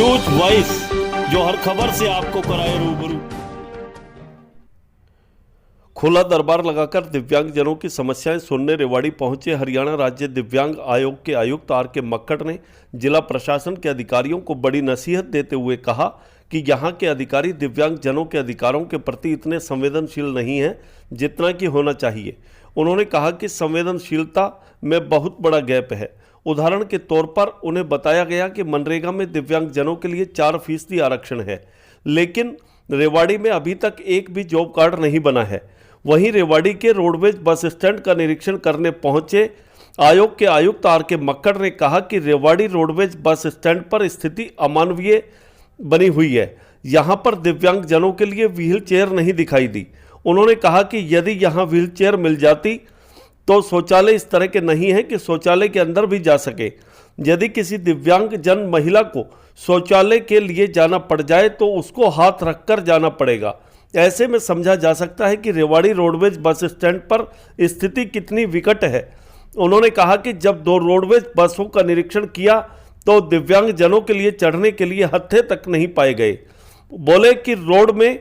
News voice, जो हर खबर से आपको कराए रूबरू। खुला दरबार लगाकर दिव्यांगजनों की समस्याएं सुनने रेवाड़ी पहुंचे हरियाणा राज्य दिव्यांग आयोग के आयुक्त आर के मक्कड़ ने जिला प्रशासन के अधिकारियों को बड़ी नसीहत देते हुए कहा कि यहां के अधिकारी दिव्यांगजनों के अधिकारों के प्रति इतने संवेदनशील नहीं हैं जितना कि होना चाहिए। उन्होंने कहा कि संवेदनशीलता में बहुत बड़ा गैप है। उदाहरण के तौर पर उन्हें बताया गया कि मनरेगा में दिव्यांगजनों के लिए 4% आरक्षण है, लेकिन रेवाड़ी में अभी तक एक भी जॉब कार्ड नहीं बना है। वहीं रेवाड़ी के रोडवेज बस स्टैंड का निरीक्षण करने पहुंचे आयोग के आयुक्त आर के मक्कड़ ने कहा कि रेवाड़ी रोडवेज बस स्टैंड पर स्थिति अमानवीय बनी हुई है। यहां पर दिव्यांगजनों के लिए व्हील चेयर नहीं दिखाई दी। उन्होंने कहा कि यदि यहां व्हील चेयर मिल जाती तो शौचालय इस तरह के नहीं है कि शौचालय के अंदर भी जा सके। यदि किसी दिव्यांगजन महिला को शौचालय के लिए जाना पड़ जाए तो उसको हाथ रखकर जाना पड़ेगा। ऐसे में समझा जा सकता है कि रेवाड़ी रोडवेज बस स्टैंड पर स्थिति कितनी विकट है। उन्होंने कहा कि जब 2 रोडवेज बसों का निरीक्षण किया तो दिव्यांगजनों के लिए चढ़ने के लिए हत्थे तक नहीं पाए गए। बोले कि रोड में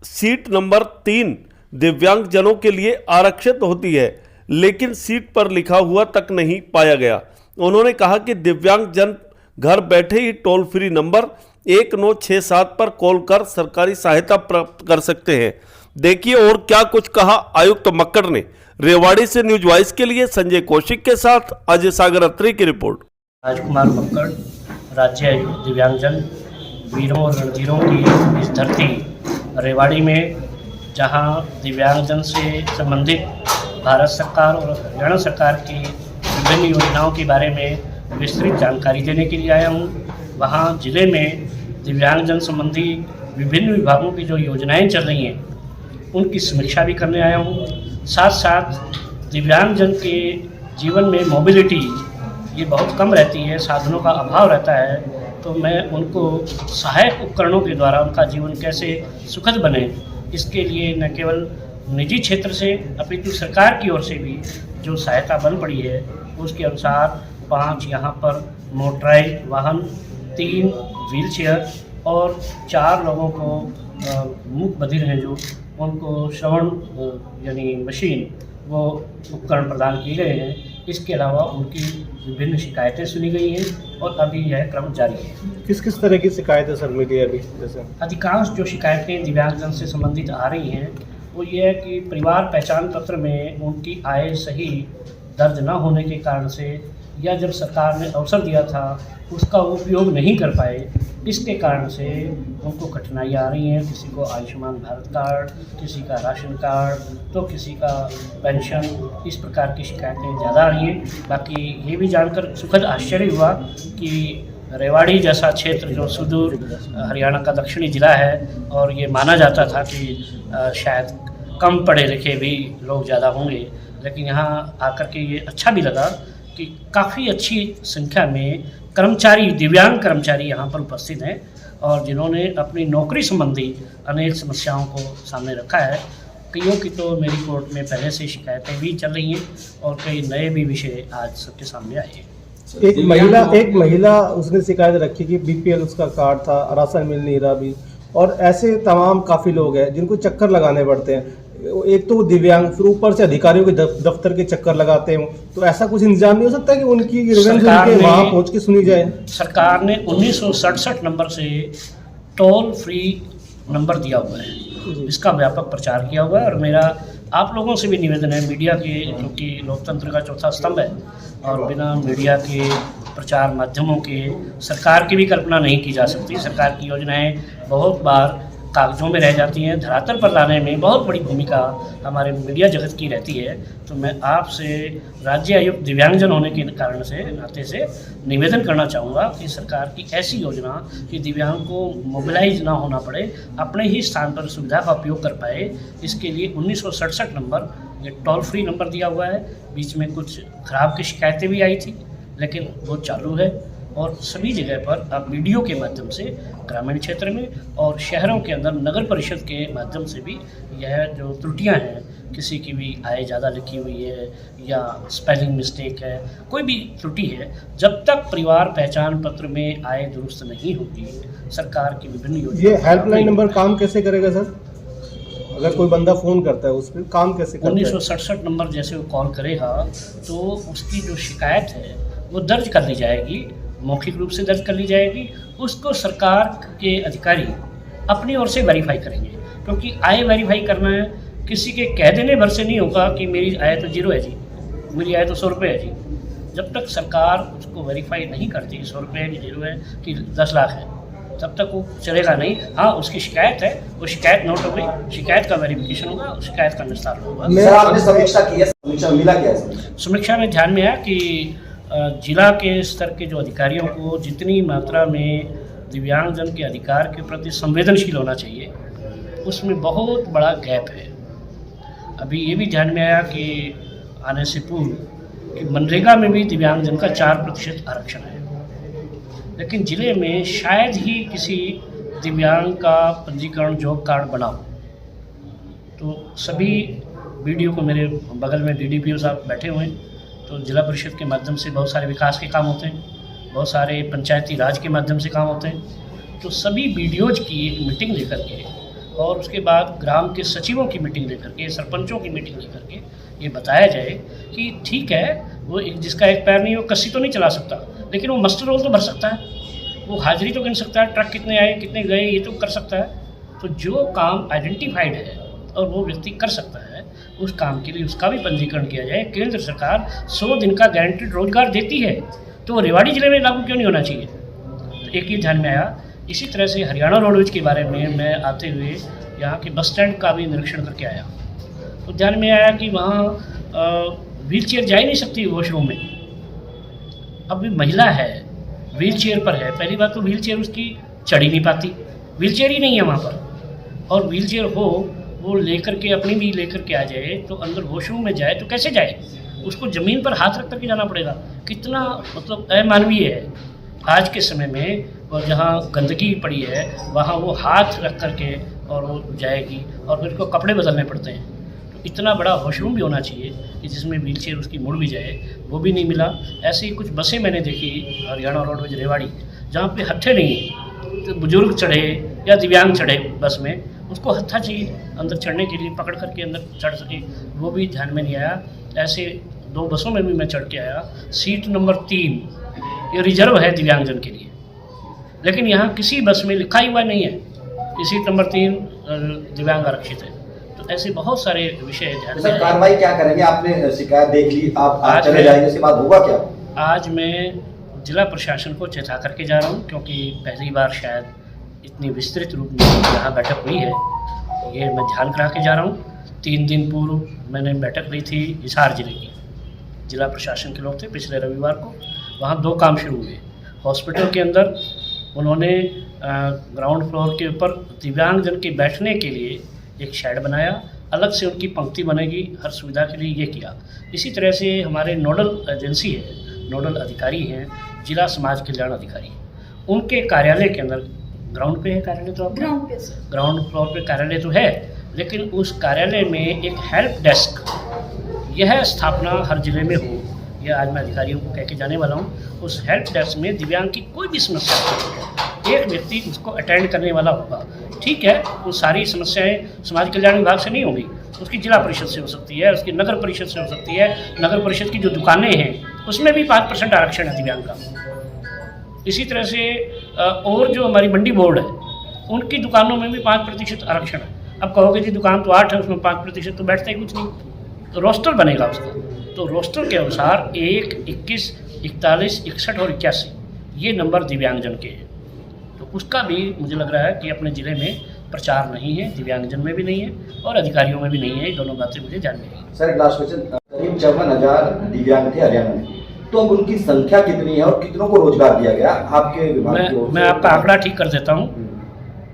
सीट नंबर 3 दिव्यांगजनों के लिए आरक्षित होती है, लेकिन सीट पर लिखा हुआ तक नहीं पाया गया। उन्होंने कहा कि दिव्यांगजन घर बैठे ही टोल फ्री नंबर 1967 पर कॉल कर सरकारी सहायता प्राप्त कर सकते हैं। देखिए और क्या कुछ कहा आयुक्त मक्कड़ ने। रेवाड़ी से न्यूज वॉइस के लिए संजय कौशिक के साथ अजय सागर अत्री की रिपोर्ट। राजकुमार मक्कड़, राज्य आयुक्त दिव्यांगजन, वीरों और रणधीरों की इस धरती रेवाड़ी में, जहां दिव्यांगजन से संबंधित भारत सरकार और हरियाणा सरकार की विभिन्न योजनाओं के बारे में विस्तृत जानकारी देने के लिए आया हूं। वहां जिले में दिव्यांगजन संबंधी विभिन्न विभागों की जो योजनाएं चल रही हैं उनकी समीक्षा भी करने आया हूं। साथ साथ दिव्यांगजन के जीवन में मोबिलिटी ये बहुत कम रहती है, साधनों का अभाव रहता है, तो मैं उनको सहायक उपकरणों के द्वारा उनका जीवन कैसे सुखद बने, इसके लिए न केवल निजी क्षेत्र से अपितु सरकार की ओर से भी जो सहायता बन पड़ी है उसके अनुसार 5 यहाँ पर मोटराइज वाहन, 3 व्हील चेयर और 4 लोगों को मूक बधिर हैं जो उनको श्रवण यानी मशीन वो उपकरण प्रदान किए गए हैं। इसके अलावा उनकी विभिन्न शिकायतें सुनी गई हैं और अभी यह क्रम जारी है। किस किस तरह की शिकायतें सर मिली है अभी? जैसे अधिकांश जो शिकायतें दिव्यांगजन से संबंधित आ रही हैं वो ये है कि परिवार पहचान पत्र में उनकी आय सही दर्ज न होने के कारण से, या जब सरकार ने अवसर दिया था उसका उपयोग नहीं कर पाए, इसके कारण से उनको कठिनाइयाँ आ रही हैं। किसी को आयुष्मान भारत कार्ड, किसी का राशन कार्ड, तो किसी का पेंशन, इस प्रकार की शिकायतें ज़्यादा आ रही हैं। बाकी ये भी जानकर सुखद आश्चर्य हुआ कि रेवाड़ी जैसा क्षेत्र जो सुदूर हरियाणा का दक्षिणी ज़िला है और ये माना जाता था कि शायद कम पढ़े लिखे भी लोग ज़्यादा होंगे, लेकिन यहाँ आकर के ये अच्छा भी लगा कि काफ़ी अच्छी संख्या में कर्मचारी, दिव्यांग कर्मचारी यहाँ पर उपस्थित हैं और जिन्होंने अपनी नौकरी संबंधी अनेक समस्याओं को सामने रखा है। कईयों की तो मेरी कोर्ट में पहले से शिकायतें भी चल रही हैं और कई नए भी विषय आज सबके सामने आए हैं। एक महिला उसने शिकायत रखी कि बीपीएल उसका कार्ड था, राशन मिल नहीं रहा भी, और ऐसे तमाम काफ़ी लोग हैं जिनको चक्कर लगाने पड़ते हैं। एक तो दिव्यांग, फिर ऊपर से अधिकारियों के दफ्तर के चक्कर लगाते हैं, तो ऐसा कुछ इंतजाम नहीं हो सकता कि उनकी वहाँ पहुँच के सुनी जाए? सरकार ने 1967 नंबर से टोल फ्री नंबर दिया हुआ है, इसका व्यापक प्रचार किया हुआ है और मेरा आप लोगों से भी निवेदन है, मीडिया के, क्योंकि लोकतंत्र का चौथा स्तंभ है और बिना मीडिया के प्रचार माध्यमों के सरकार की भी कल्पना नहीं की जा सकती। सरकार की योजनाएं बहुत बार कागजों में रह जाती हैं, धरातल पर लाने में बहुत बड़ी भूमिका हमारे मीडिया जगत की रहती है। तो मैं आपसे राज्य आयुक्त दिव्यांगजन होने के कारण से, नाते से निवेदन करना चाहूँगा कि सरकार की ऐसी योजना कि दिव्यांग को मोबिलाइज ना होना पड़े, अपने ही स्थान पर सुविधा का उपयोग कर पाए, इसके लिए 1967 नंबर ये टोल फ्री नंबर दिया हुआ है। बीच में कुछ खराब की शिकायतें भी आई थी, लेकिन वो चालू है और सभी जगह पर अब वीडियो के माध्यम से ग्रामीण क्षेत्र में और शहरों के अंदर नगर परिषद के माध्यम से भी यह जो त्रुटियां हैं किसी की भी आय ज़्यादा लिखी हुई है या स्पेलिंग मिस्टेक है, कोई भी त्रुटि है, जब तक परिवार पहचान पत्र में आय दुरुस्त नहीं होगी, सरकार की विभिन्न योजना। ये हेल्पलाइन नंबर काम कैसे करेगा सर? अगर कोई बंदा फ़ोन करता है उस पर काम कैसे करता है? 1967 नंबर जैसे वो कॉल करेगा तो उसकी जो शिकायत है वो दर्ज कर ली जाएगी, मौखिक रूप से दर्ज कर ली जाएगी। उसको सरकार के अधिकारी अपनी ओर से वेरीफाई करेंगे, क्योंकि आय वेरीफाई करना है, किसी के कह देने भर से नहीं होगा कि मेरी आय तो 0 है जी, मेरी आय तो 100 रुपये है जी। जब तक सरकार उसको वेरीफाई नहीं करती 100 रुपये है कि 0 है कि 10 लाख है, तब तक वो चलेगा नहीं। हाँ, उसकी शिकायत है, वो शिकायत नोट हो गई, शिकायत का वेरिफिकेशन होगा, उस शिकायत का निस्तारण होगा। सर, आपने समीक्षा की है, समीक्षा मिला क्या है? समीक्षा में ध्यान में आया कि जिला के स्तर के जो अधिकारियों को जितनी मात्रा में दिव्यांगजन के अधिकार के प्रति संवेदनशील होना चाहिए, उसमें बहुत बड़ा गैप है। अभी ये भी ध्यान में आया कि आने से पूर्व कि मनरेगा में भी दिव्यांगजन का 4% आरक्षण है, लेकिन ज़िले में शायद ही किसी दिव्यांग का पंजीकरण जॉब कार्ड बना हो। तो सभी बीडीओ को, मेरे बगल में डीडीपीओ साहब बैठे हुए हैं, तो जिला परिषद के माध्यम से बहुत सारे विकास के काम होते हैं, बहुत सारे पंचायती राज के माध्यम से काम होते हैं। तो सभी बीडीओज की एक मीटिंग लेकर के और उसके बाद ग्राम के सचिवों की मीटिंग लेकर के, सरपंचों की मीटिंग लेकर के ये बताया जाए कि ठीक है, वो जिसका एक पैर नहीं, वो कस्सी तो नहीं चला सकता, लेकिन वो मस्टर रोल तो भर सकता है, वो हाजिरी तो गिन सकता है, ट्रक कितने आए कितने गए ये तो कर सकता है। तो जो काम आइडेंटिफाइड है और वो व्यक्ति कर सकता है, उस काम के लिए उसका भी पंजीकरण किया जाए। केंद्र सरकार 100 दिन का गारंटीड रोजगार देती है, तो वो रेवाड़ी जिले में लागू क्यों नहीं होना चाहिए? तो एक ये ध्यान में आया। इसी तरह से हरियाणा रोडवेज के बारे में मैं आते हुए यहाँ के बस स्टैंड का भी निरीक्षण करके आया, तो ध्यान में आया कि वहाँ व्हील चेयर जा ही नहीं सकती वॉशरूम में। अब भी महिला है, व्हील चेयर पर है, पहली बात तो व्हील चेयर उसकी चढ़ ही नहीं पाती, व्हील चेयर ही नहीं है वहाँ पर। और व्हील चेयर हो वो लेकर के अपनी भी लेकर के आ जाए तो अंदर वॉशरूम में जाए तो कैसे जाए? उसको ज़मीन पर हाथ रख करके जाना पड़ेगा। कितना मतलब अमानवीय है आज के समय में। और जहाँ गंदगी पड़ी है वहाँ वो हाथ रख करके और वो जाएगी, और फिर उसको कपड़े बदलने पड़ते हैं। तो इतना बड़ा वॉशरूम भी होना चाहिए कि जिसमें व्हील चेयर उसकी मुड़ भी जाए, वो भी नहीं मिला। ऐसे ही कुछ बसें मैंने देखी हरियाणा रोडवेज रेवाड़ी, जहाँ पे हत्थे नहीं है, तो बुजुर्ग चढ़े या दिव्यांग चढ़े बस में, उसको हत्था चाहिए अंदर चढ़ने के लिए, पकड़ करके अंदर चढ़ सके, वो भी ध्यान में नहीं आया। ऐसे 2 बसों में भी मैं चढ़ के आया। सीट नंबर 3 ये रिजर्व है दिव्यांगजन के लिए, लेकिन यहाँ किसी बस में लिखा ही हुआ नहीं है कि सीट नंबर 3 दिव्यांग आरक्षित है। तो ऐसे बहुत सारे विषय ध्यान में। कार्रवाई क्या करेंगे? आपने शिकायत देख ली, आप आज चले जाएंगे, उसके बाद होगा क्या? आज मैं जिला प्रशासन को चेता करके जा रहा हूँ, क्योंकि पहली बार शायद इतनी विस्तृत रूप में यहाँ बैठक हुई है, ये मैं ध्यान करा के जा रहा हूँ। 3 दिन पूर्व मैंने बैठक ली थी हिसार जिले की, जिला प्रशासन के लोग थे, पिछले रविवार को। वहाँ 2 काम शुरू हुए। हॉस्पिटल के अंदर उन्होंने ग्राउंड फ्लोर के ऊपर दिव्यांगजन के बैठने के लिए एक शेड बनाया, अलग से उनकी पंक्ति बनेगी हर सुविधा के लिए, ये किया। इसी तरह से हमारे नोडल एजेंसी है, नोडल अधिकारी हैं जिला समाज कल्याण अधिकारी, उनके कार्यालय के अंदर ग्राउंड पे है कार्यालय, तो ग्राउंड फ्लोर पे कार्यालय तो है, लेकिन उस कार्यालय में एक हेल्प डेस्क, यह स्थापना हर जिले में हो, यह आज मैं अधिकारियों को कह के जाने वाला हूँ। उस हेल्प डेस्क में दिव्यांग की कोई भी समस्या हो, एक व्यक्ति उसको अटेंड करने वाला होगा। ठीक है, वो सारी समस्याएं समाज कल्याण विभाग से नहीं होंगी, उसकी जिला परिषद से हो सकती है, उसकी नगर परिषद से हो सकती है। नगर परिषद की जो दुकानें हैं उसमें भी 5% आरक्षण है दिव्यांग का। इसी तरह से और जो हमारी मंडी बोर्ड है उनकी दुकानों में भी 5% आरक्षण है। अब कहोगे जी दुकान तो 8 है, उसमें 5% तो बैठता ही कुछ नहीं, तो रोस्टर बनेगा उसका। तो रोस्टर के अनुसार 1, 21, 41, 61 और 81 ये नंबर दिव्यांगजन के हैं। तो उसका भी मुझे लग रहा है कि अपने ज़िले में प्रचार नहीं है, दिव्यांगजन में भी नहीं है और अधिकारियों में भी नहीं है। ये दोनों बातें मुझे ध्यान में आई। सर, एक लास्ट क्वेश्चन, करीब 54,000 दिव्यांग थे हरियाणा में, तो अब उनकी संख्या कितनी है और कितनों को रोजगार दिया गया आपके विभाग की ओर से? मैं आपका आंकड़ा ठीक कर देता हूँ।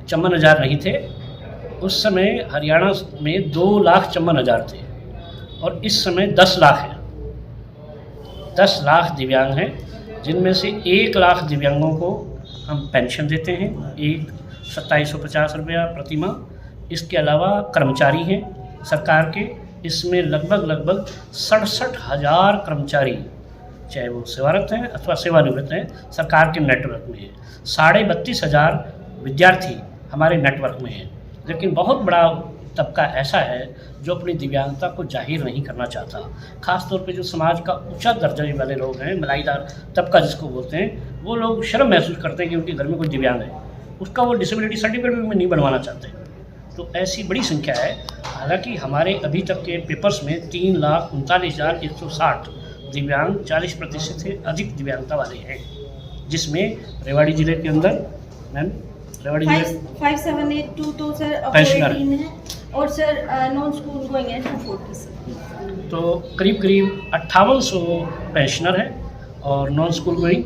54,000 नहीं थे उस समय, हरियाणा में 2,54,000 थे और इस समय 10 लाख है। 10 लाख दिव्यांग हैं, जिनमें से 1 लाख दिव्यांगों को हम पेंशन देते हैं, 2750 रुपया प्रति माह। इसके अलावा कर्मचारी हैं सरकार के, इसमें लगभग 67,000 कर्मचारी, चाहे वो सेवारत हैं अथवा सेवानिवृत्त हैं, सरकार के नेटवर्क में है। 32,500 विद्यार्थी हमारे नेटवर्क में हैं। लेकिन बहुत बड़ा तबका ऐसा है जो अपनी दिव्यांगता को जाहिर नहीं करना चाहता। ख़ास तौर पे जो समाज का ऊंचा दर्जे वाले लोग हैं, मलाईदार तबका जिसको बोलते हैं, वो लोग शर्म महसूस करते हैं कि उनके घर में कोई दिव्यांग है, उसका वो डिसेबिलिटी सर्टिफिकेट भी नहीं बनवाना चाहते। तो ऐसी बड़ी संख्या है। हालांकि हमारे अभी तक के पेपर्स में 3,39,160 दिव्यांग 40% से अधिक दिव्यांगता वाले हैं, जिसमें रेवाड़ी ज़िले के अंदर मैम रेवाड़ी जिले 5782 तो सर पेंशनर 18 है और सर नॉन स्कूल गोइंग है 240 सर। तो करीब 5800 पेंशनर है और नॉन स्कूल गोइंग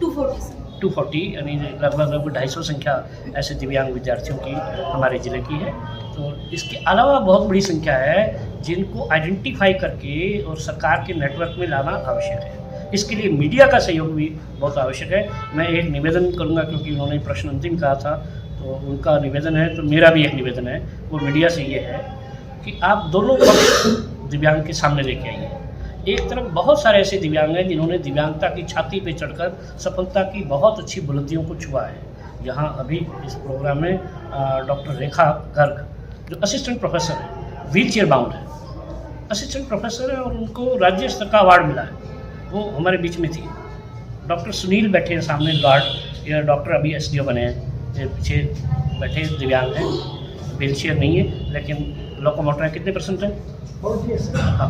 240 सर। 240, यानी लगभग 250 संख्या ऐसे दिव्यांग विद्यार्थियों की हमारे ज़िले की है। तो इसके अलावा बहुत बड़ी संख्या है जिनको आइडेंटिफाई करके और सरकार के नेटवर्क में लाना आवश्यक है। इसके लिए मीडिया का सहयोग भी बहुत आवश्यक है। मैं एक निवेदन करूंगा, क्योंकि उन्होंने प्रश्न अंतिम कहा था, तो उनका निवेदन है, तो मेरा भी एक निवेदन है, वो मीडिया से ये है कि आप दोनों पक्ष दिव्यांग के सामने लेके आइए। एक तरफ बहुत सारे ऐसे दिव्यांग हैं जिन्होंने दिव्यांगता की छाती पे चढ़कर सफलता की बहुत अच्छी बुलंदियों को छुआ है। यहाँ अभी इस प्रोग्राम में डॉक्टर रेखा गर्ग, जो असिस्टेंट प्रोफेसर है, व्हील चेयर बाउंड है, असिस्टेंट प्रोफेसर है और उनको राज्य स्तर का अवार्ड मिला है, वो हमारे बीच में थी। डॉक्टर सुनील बैठे हैं सामने गार्ड, या डॉक्टर अभी SDO बने हैं, ये पीछे बैठे दिव्यांग हैं, व्हील चेयर नहीं है लेकिन लोकोमोटर है। कितने % है? हाँ,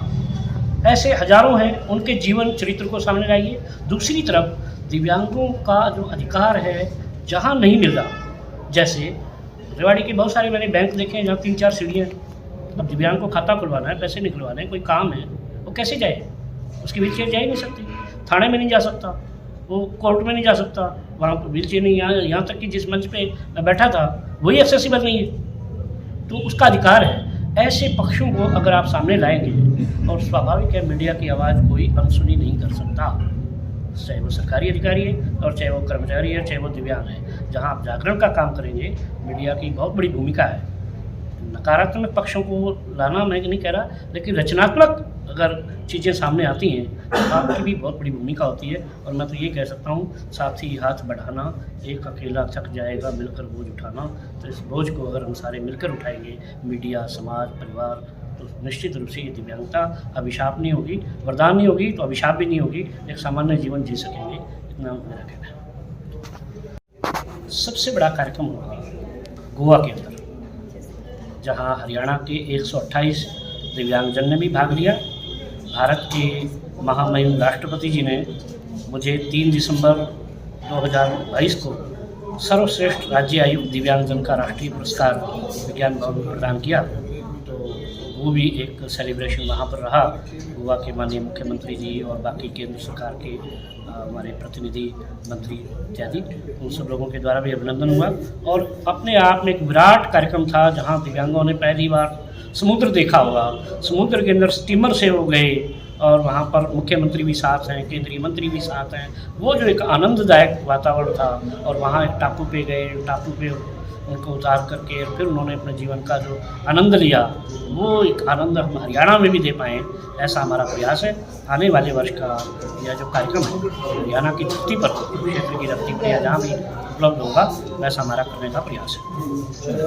ऐसे हजारों हैं। उनके जीवन चरित्र को सामने लाइए। दूसरी तरफ दिव्यांगों का जो अधिकार है जहाँ नहीं मिल रहा, जैसे रेवाड़ी के बहुत सारे मैंने बैंक देखे हैं जहाँ 3-4 सीढ़ियाँ हैं। अब दिव्यांग को खाता खुलवाना है, पैसे निकलवाने हैं, कोई काम है, वो कैसे जाए? उसकी व्हील चेयर जा ही नहीं सकती, थाने में नहीं जा सकता, वो कोर्ट में नहीं जा सकता, वहाँ पर व्हील चेयर नहीं। यहाँ तक कि जिस मंच पे मैं बैठा था वही एक्सेसिबल नहीं है, तो उसका अधिकार है। ऐसे पक्षों को अगर आप सामने लाएंगे, और स्वाभाविक है मीडिया की आवाज़ कोई अनसुनी नहीं कर सकता, चाहे वो सरकारी अधिकारी है और चाहे वो कर्मचारी है, चाहे वो दिव्यांग है। जहाँ आप जागरण का काम करेंगे, मीडिया की बहुत बड़ी भूमिका है। नकारात्मक पक्षों को लाना मैं नहीं कह रहा, लेकिन रचनात्मक अगर चीज़ें सामने आती हैं तो आपकी भी बहुत बड़ी भूमिका होती है। और मैं तो ये कह सकता हूँ, साथी हाथ बढ़ाना, एक अकेला थक जाएगा मिलकर बोझ उठाना। तो इस बोझ को अगर हम सारे मिलकर उठाएंगे, मीडिया, समाज, परिवार, तो निश्चित रूप से ये दिव्यांगता अभिशाप नहीं होगी, वरदान नहीं होगी तो अभिशाप भी नहीं होगी, एक सामान्य जीवन जी सकेंगे। इतना मेरा कहना है। सबसे बड़ा कार्यक्रम होगा गोवा के अंदर, जहाँ हरियाणा के 128 दिव्यांगजन ने भी भाग लिया। भारत के महामहिम राष्ट्रपति जी ने मुझे 3 दिसंबर 2022 को सर्वश्रेष्ठ राज्य आयुक्त दिव्यांगजन का राष्ट्रीय पुरस्कार विज्ञान भवन में प्रदान किया। तो वो भी एक सेलिब्रेशन वहाँ पर रहा। गोवा के माननीय मुख्यमंत्री जी और बाकी केंद्र सरकार के हमारे प्रतिनिधि, मंत्री इत्यादि, उन सब लोगों के द्वारा भी अभिनंदन हुआ। और अपने आप में एक विराट कार्यक्रम था जहाँ दिव्यांगों ने पहली बार समुद्र देखा होगा। समुद्र के अंदर स्टीमर से वो गए और वहाँ पर मुख्यमंत्री भी साथ हैं, केंद्रीय मंत्री भी साथ हैं। वो जो एक आनंददायक वातावरण था, और वहाँ एक टापू पे गए, टापू पे उनको उतार करके फिर उन्होंने अपने जीवन का जो आनंद लिया, वो एक आनंद हम हरियाणा में भी दे पाएँ, ऐसा हमारा प्रयास है। आने वाले वर्ष का यह जो कार्यक्रम है हरियाणा की धरती पर, क्षेत्र की धरती पर या जहाँ भी उपलब्ध होगा, वैसा हमारा करने का प्रयास है।